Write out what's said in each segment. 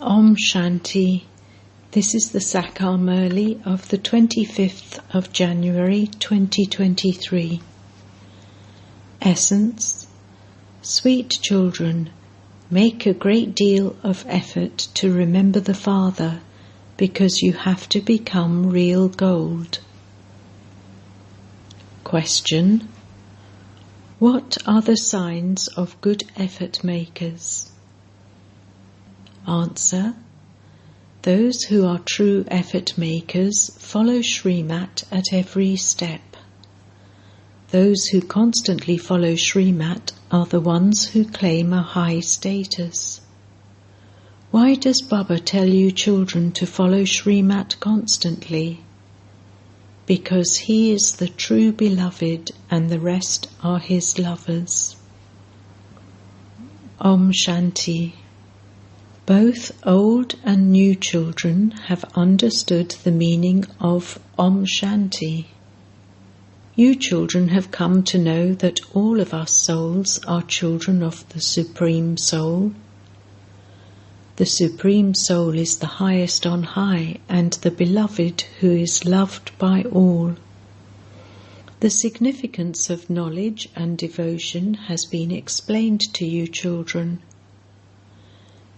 Om Shanti. This is the Sakar Murli of the 25th of January 2023. Essence. Sweet children, make a great deal of effort to remember the Father, because you have to become real gold. Question. What are the signs of good effort makers? Answer. Those who are true effort makers follow Srimat at every step. Those who constantly follow Srimat are the ones who claim a high status. Why does Baba tell you children to follow Srimat constantly? Because he is the true beloved and the rest are his lovers. Om Shanti. Both old and new children have understood the meaning of Om Shanti. You children have come to know that all of us souls are children of the Supreme Soul. The Supreme Soul is the highest on high and the beloved who is loved by all. The significance of knowledge and devotion has been explained to you children.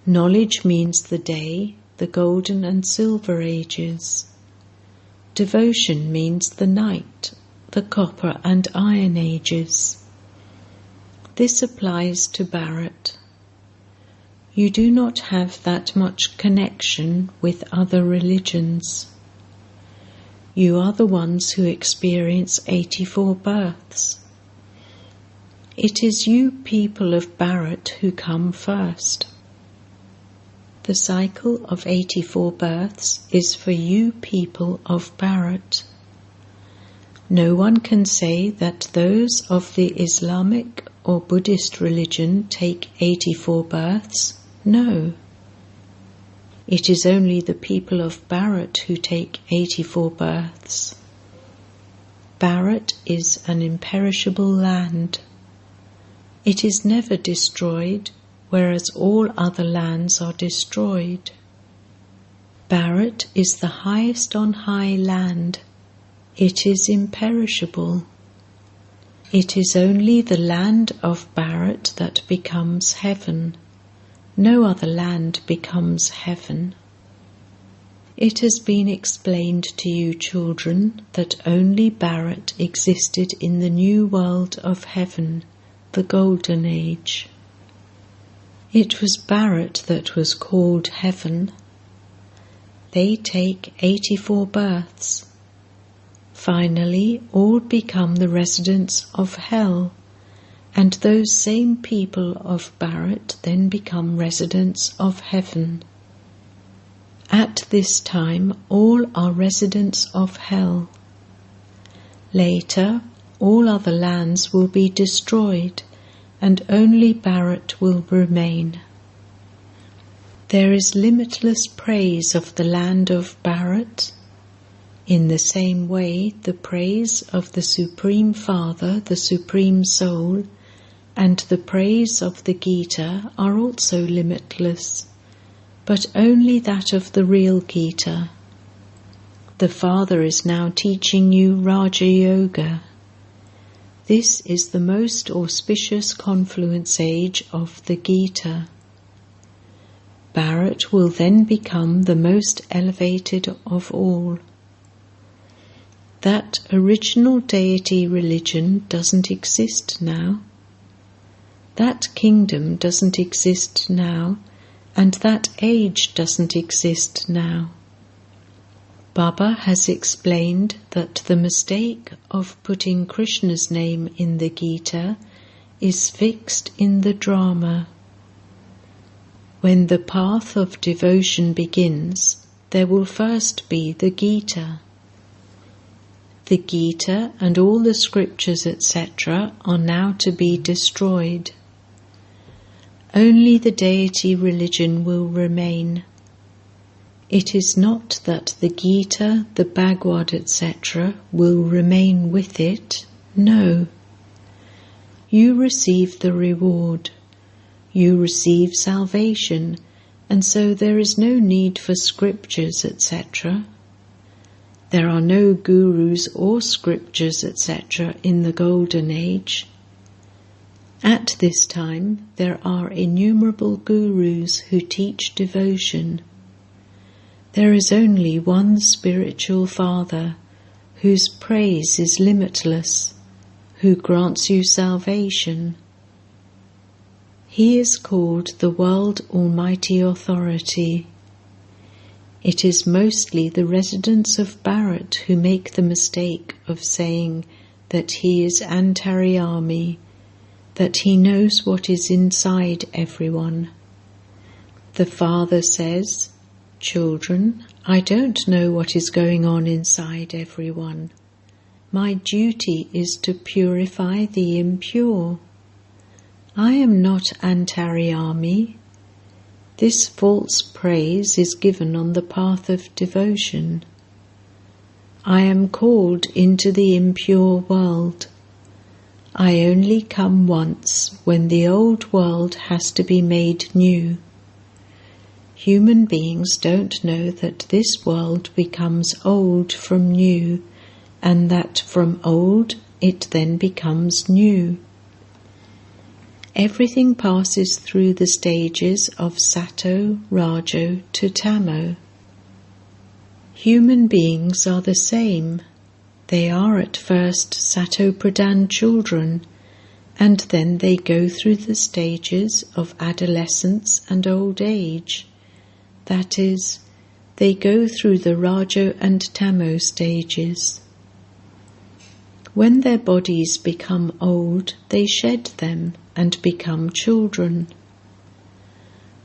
Knowledge means the day, the golden and silver ages. Devotion means the night, the copper and iron ages. This applies to Bharat. You do not have that much connection with other religions. You are the ones who experience 84 births. It is you people of Bharat who come first. The cycle of 84 births is for you people of Bharat. No one can say that those of the Islamic or Buddhist religion take 84 births. No. It is only the people of Bharat who take 84 births. Bharat is an imperishable land. It is never destroyed, whereas all other lands are destroyed. Bharat is the highest on high land. It is imperishable. It is only the land of Bharat that becomes heaven. No other land becomes heaven. It has been explained to you children that only Bharat existed in the new world of heaven, the golden age. It was Bharat that was called heaven. They take 84 births. Finally, all become the residents of hell, and those same people of Bharat then become residents of heaven. At this time, all are residents of hell. Later, all other lands will be destroyed, and only Bharat will remain. There is limitless praise of the land of Bharat. In the same way, the praise of the Supreme Father, the Supreme Soul, and the praise of the Gita are also limitless, but only that of the real Gita. The Father is now teaching you Raja Yoga. This is the most auspicious confluence age of the Gita. Bharat will then become the most elevated of all. That original deity religion doesn't exist now. That kingdom doesn't exist now, and that age doesn't exist now. Baba has explained that the mistake of putting Krishna's name in the Gita is fixed in the drama. When the path of devotion begins, there will first be the Gita. The Gita and all the scriptures, etc., are now to be destroyed. Only the deity religion will remain. It is not that the Gita, the Bhagavad, etc. will remain with it. No. You receive the reward. You receive salvation and so there is no need for scriptures, etc. There are no gurus or scriptures, etc. in the Golden Age. At this time, there are innumerable gurus who teach devotion. There is only one spiritual Father, whose praise is limitless, who grants you salvation. He is called the World Almighty Authority. It is mostly the residents of Bharat who make the mistake of saying that he is Antaryami, that he knows what is inside everyone. The Father says, "Children, I don't know what is going on inside everyone. My duty is to purify the impure. I am not Antaryami. This false praise is given on the path of devotion. I am called into the impure world. I only come once when the old world has to be made new. Human beings don't know that this world becomes old from new, and that from old it then becomes new. Everything passes through the stages of Sato, Rajo to Tamo. Human beings are the same. They are at first Sato-Pradhan children, and then they go through the stages of adolescence and old age. That is, they go through the Rajo and Tamo stages. When their bodies become old, they shed them and become children.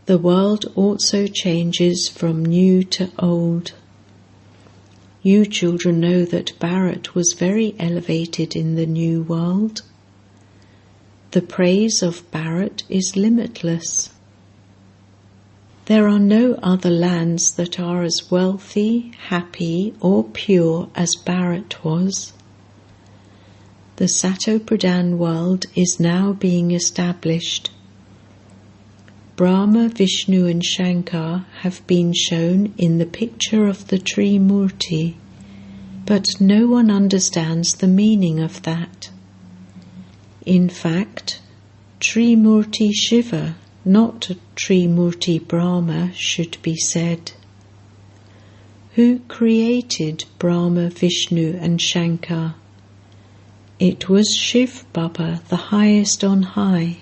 The world also changes from new to old. You children know that Bharat was very elevated in the new world. The praise of Bharat is limitless. There are no other lands that are as wealthy, happy, or pure as Bharat was. The Sato-Pradhan world is now being established. Brahma, Vishnu and Shankar have been shown in the picture of the Trimurti, but no one understands the meaning of that. In fact, Trimurti Shiva, not Trimurti Brahma, should be said. Who created Brahma, Vishnu and Shankar? It was Shiv Baba, the highest on high.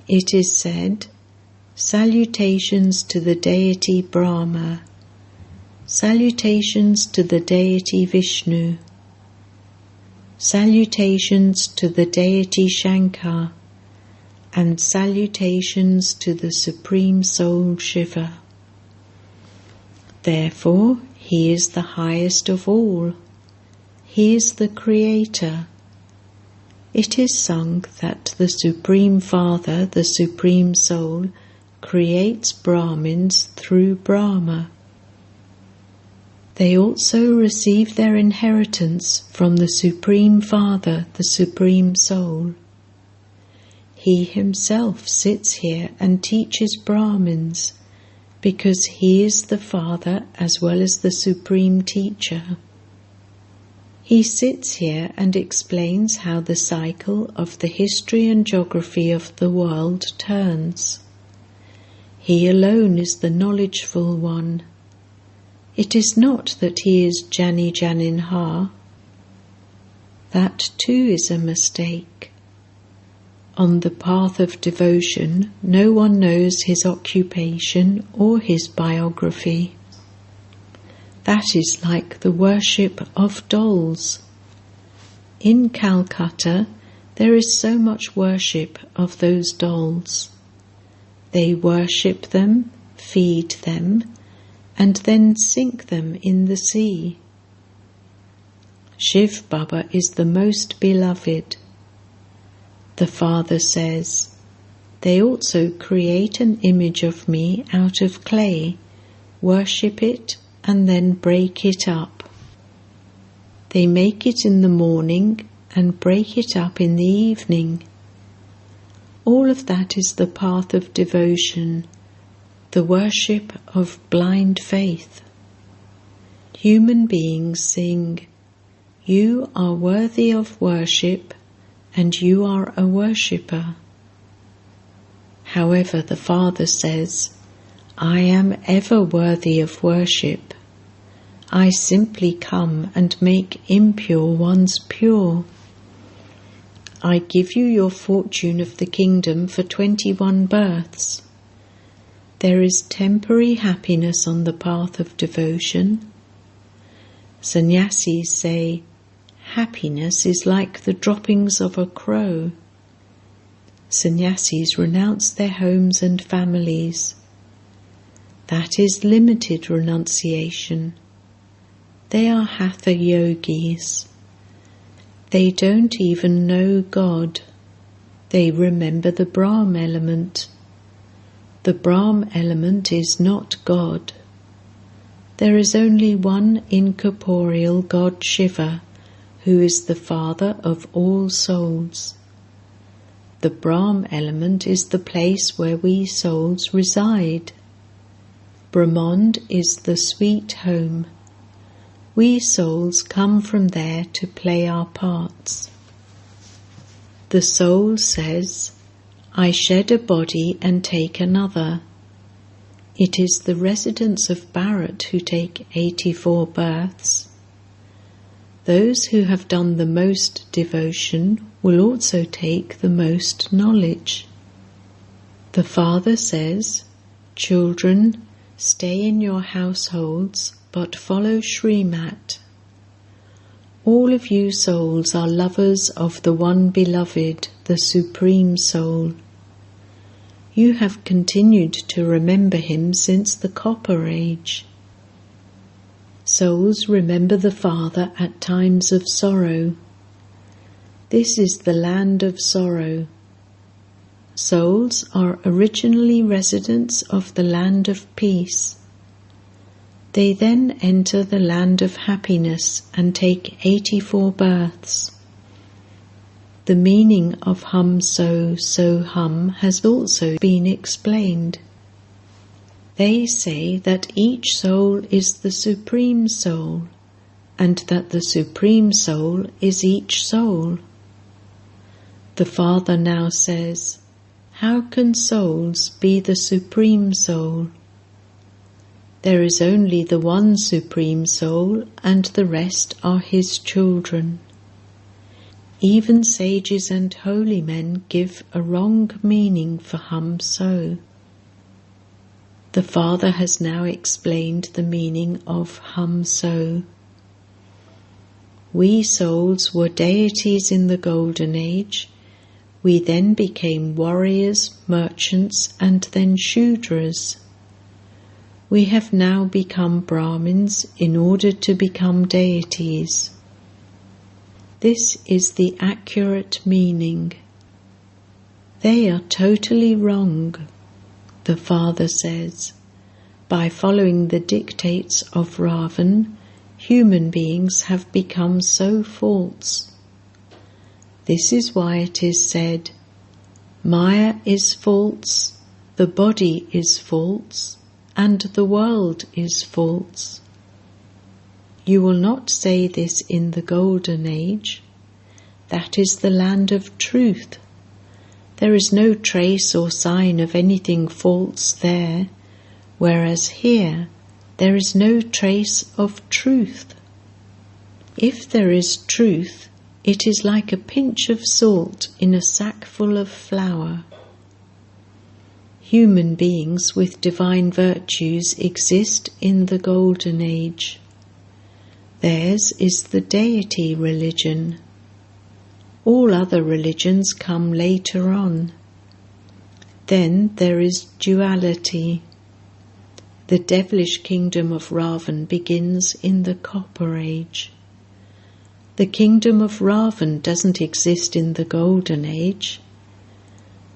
It is said, "Salutations to the deity Brahma, salutations to the deity Vishnu, salutations to the deity Shankar, and salutations to the Supreme Soul Shiva." Therefore, he is the highest of all. He is the Creator. It is sung that the Supreme Father, the Supreme Soul, creates Brahmins through Brahma. They also receive their inheritance from the Supreme Father, the Supreme Soul. He himself sits here and teaches Brahmins, because he is the Father as well as the Supreme Teacher. He sits here and explains how the cycle of the history and geography of the world turns. He alone is the knowledgeful one. It is not that he is Jani Janinha. That too is a mistake. On the path of devotion, no one knows his occupation or his biography. That is like the worship of dolls. In Calcutta, there is so much worship of those dolls. They worship them, feed them, and then sink them in the sea. Shiv Baba is the most beloved. The Father says, "They also create an image of me out of clay, worship it, and then break it up. They make it in the morning and break it up in the evening." All of that is the path of devotion, the worship of blind faith. Human beings sing, "You are worthy of worship, and you are a worshipper." However, the Father says, "I am ever worthy of worship. I simply come and make impure ones pure. I give you your fortune of the kingdom for 21 births. There is temporary happiness on the path of devotion." Sannyasis say, happiness is like the droppings of a crow. Sannyasis renounce their homes and families. That is limited renunciation. They are hatha yogis. They don't even know God. They remember the Brahma element. The Brahma element is not God. There is only one incorporeal God, Shiva, who is the father of all souls. The Brahma element is the place where we souls reside. Brahmand is the sweet home. We souls come from there to play our parts. The soul says, "I shed a body and take another." It is the residents of Bharat who take 84 births. Those who have done the most devotion will also take the most knowledge. The Father says, "Children, stay in your households, but follow Srimat. All of you souls are lovers of the One Beloved, the Supreme Soul. You have continued to remember Him since the Copper Age. Souls remember the Father at times of sorrow. This is the land of sorrow. Souls are originally residents of the land of peace. They then enter the land of happiness and take 84 births. The meaning of hum so, so hum has also been explained. They say that each soul is the Supreme Soul, and that the Supreme Soul is each soul. The Father now says, "How can souls be the Supreme Soul? There is only the one Supreme Soul, and the rest are His children." Even sages and holy men give a wrong meaning for hum so. The Father has now explained the meaning of hum so. We souls were deities in the Golden Age. We then became warriors, merchants, and then Shudras. We have now become Brahmins in order to become deities. This is the accurate meaning. They are totally wrong, the Father says. By following the dictates of Ravan, human beings have become so false. This is why it is said, Maya is false, the body is false, and the world is false. You will not say this in the Golden Age. That is the land of truth. There is no trace or sign of anything false there, whereas here there is no trace of truth. If there is truth, it is like a pinch of salt in a sack full of flour. Human beings with divine virtues exist in the Golden Age. Theirs is the deity religion. All other religions come later on. Then there is duality. The devilish kingdom of Ravan begins in the Copper Age. The kingdom of Ravan doesn't exist in the Golden Age.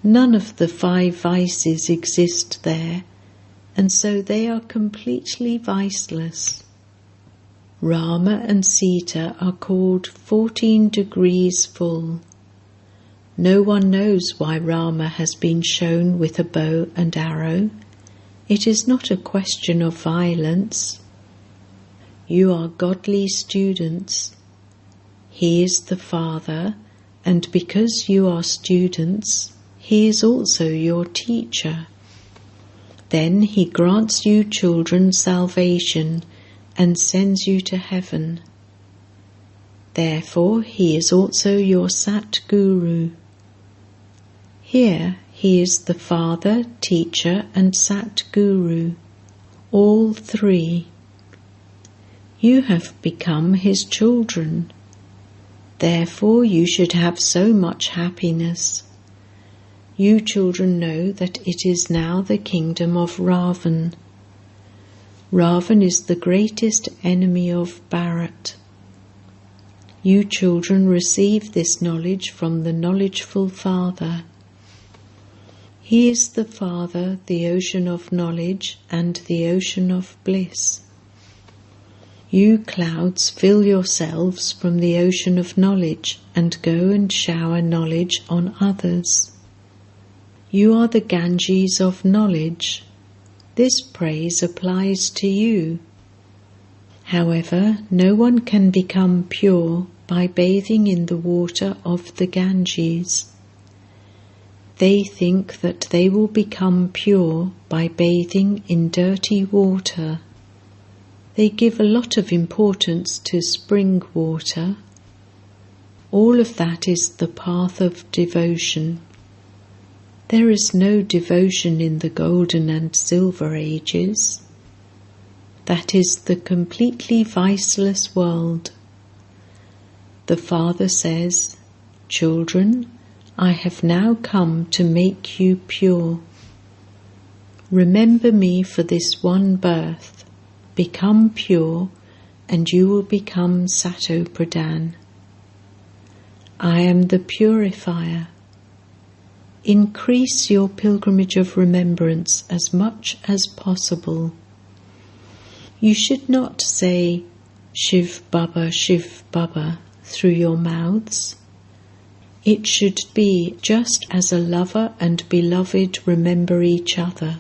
None of the 5 vices exist there, and so they are completely viceless. Rama and Sita are called 14 degrees full. No one knows why Rama has been shown with a bow and arrow. It is not a question of violence. You are godly students. He is the Father, and because you are students, He is also your teacher. Then He grants you children salvation and sends you to heaven. Therefore He is also your Sat Guru. Here He is the Father, Teacher and Sat Guru, all three. You have become His children. Therefore you should have so much happiness. You children know that it is now the kingdom of Ravan. Ravan is the greatest enemy of Bharat. You children receive this knowledge from the knowledgeful Father. He is the Father, the ocean of knowledge and the ocean of bliss. You clouds fill yourselves from the ocean of knowledge and go and shower knowledge on others. You are the Ganges of knowledge. This praise applies to you. However, no one can become pure by bathing in the water of the Ganges. They think that they will become pure by bathing in dirty water. They give a lot of importance to spring water. All of that is the path of devotion. There is no devotion in the golden and silver ages. That is the completely viceless world. The Father says, "Children, I have now come to make you pure. Remember me for this one birth. Become pure, and you will become Sato Pradhan. I am the purifier. Increase your pilgrimage of remembrance as much as possible. You should not say Shiv Baba through your mouths. It should be just as a lover and beloved remember each other.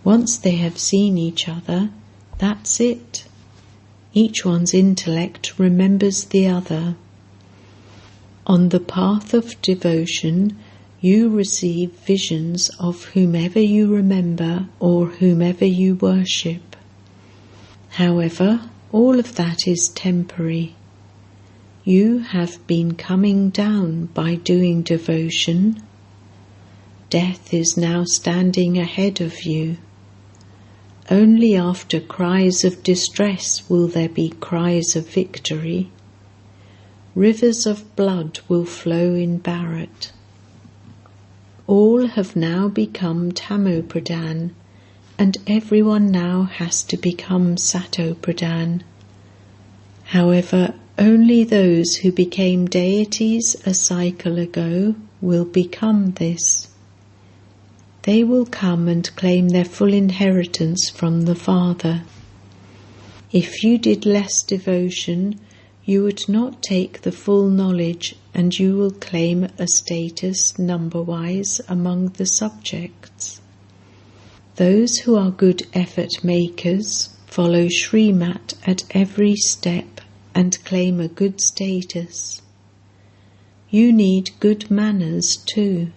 Once they have seen each other, that's it. Each one's intellect remembers the other. On the path of devotion, you receive visions of whomever you remember or whomever you worship. However, all of that is temporary. You have been coming down by doing devotion. Death is now standing ahead of you. Only after cries of distress will there be cries of victory. Rivers of blood will flow in Bharat. All have now become Tamo Pradhan, and everyone now has to become Sato Pradhan. However, only those who became deities a cycle ago will become this. They will come and claim their full inheritance from the Father. If you did less devotion, you would not take the full knowledge, and you will claim a status number-wise among the subjects. Those who are good effort makers follow Srimat at every step and claim a good status. You need good manners too.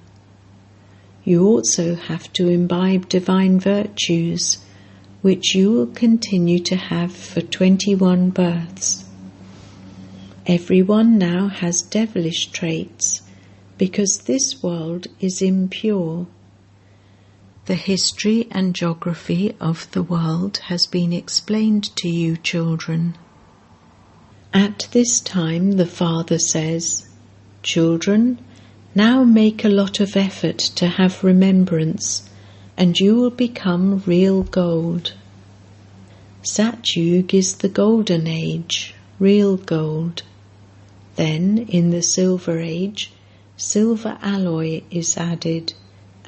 You also have to imbibe divine virtues, which you will continue to have for 21 births. Everyone now has devilish traits, because this world is impure. The history and geography of the world has been explained to you, children. At this time the Father says, "Children, now make a lot of effort to have remembrance, and you will become real gold." Satyug is the golden age, real gold. Then, in the silver age, silver alloy is added,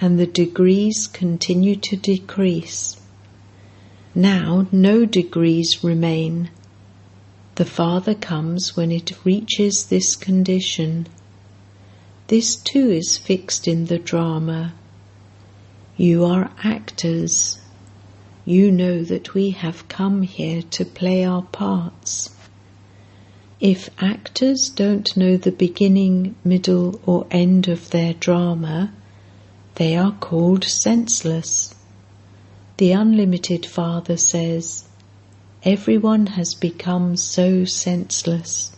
and the degrees continue to decrease. Now no degrees remain. The Father comes when it reaches this condition. This too is fixed in the drama. You are actors. You know that we have come here to play our parts. If actors don't know the beginning, middle, or end of their drama, they are called senseless. The Unlimited Father says, "Everyone has become so senseless.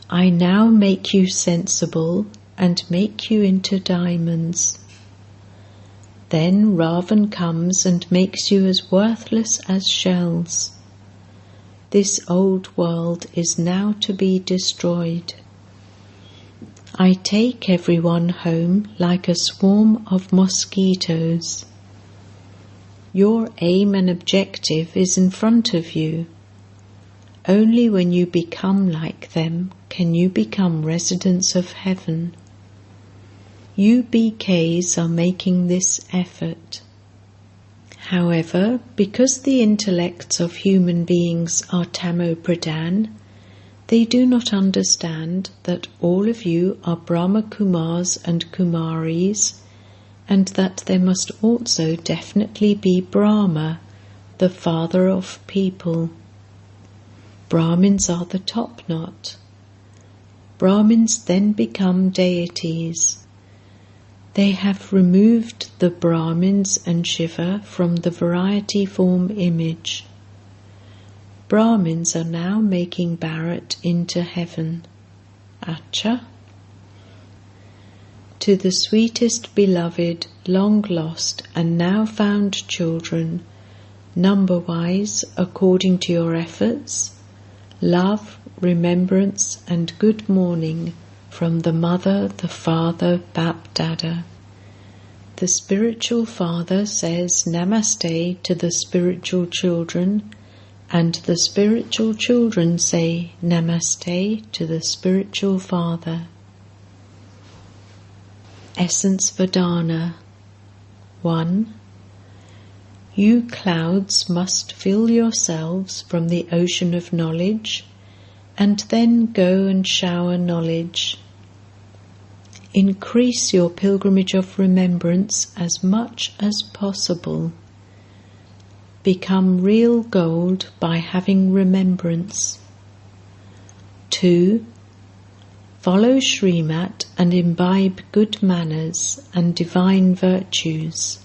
I now make you sensible and make you into diamonds." Then Ravan comes and makes you as worthless as shells. This old world is now to be destroyed. I take everyone home like a swarm of mosquitoes. Your aim and objective is in front of you. Only when you become like them can you become residents of heaven. You BKs are making this effort. However, because the intellects of human beings are Tamo-Pradhan, they do not understand that all of you are Brahma Kumars and Kumaris, and that there must also definitely be Brahma, the father of people. Brahmins are the top knot. Brahmins then become deities. They have removed the Brahmins and Shiva from the variety form image. Brahmins are now making Bharat into heaven. Acha. To the sweetest beloved, long lost and now found children, number-wise according to your efforts, love, remembrance and good morning from the Mother, the Father, Bap Dada. The spiritual father says Namaste to the spiritual children, and the spiritual children say Namaste to the spiritual father. Essence Vedana 1. You clouds must fill yourselves from the ocean of knowledge, and then go and shower knowledge. Increase your pilgrimage of remembrance as much as possible. Become real gold by having remembrance. 2. Follow Srimat and imbibe good manners and divine virtues.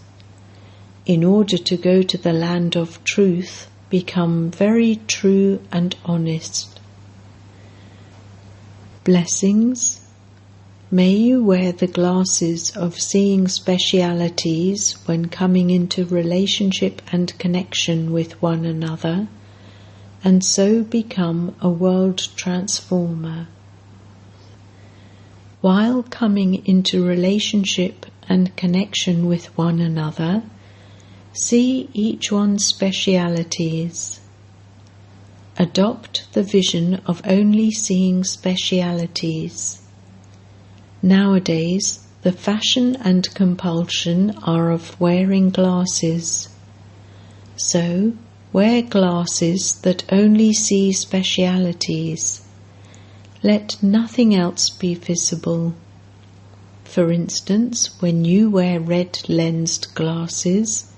In order to go to the land of truth, become very true and honest. Blessings. May you wear the glasses of seeing specialities when coming into relationship and connection with one another, and so become a world transformer. While coming into relationship and connection with one another, see each one's specialities. Adopt the vision of only seeing specialities. Nowadays, the fashion and compulsion are of wearing glasses. So, wear glasses that only see specialities. Let nothing else be visible. For instance, when you wear red-lensed glasses,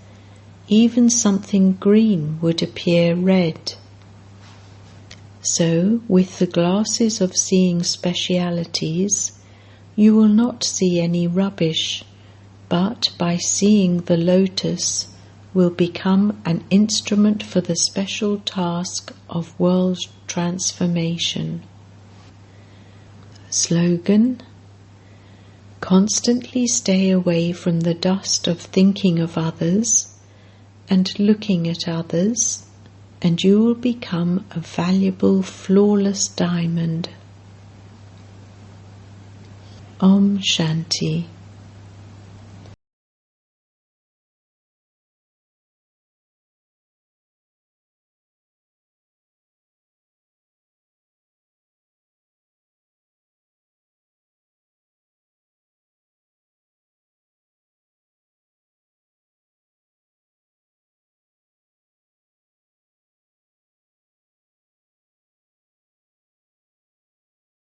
even something green would appear red. So, with the glasses of seeing specialities, you will not see any rubbish, but by seeing the lotus will become an instrument for the special task of world transformation. Slogan: constantly stay away from the dust of thinking of others and looking at others, and you will become a valuable, flawless diamond. Om Shanti.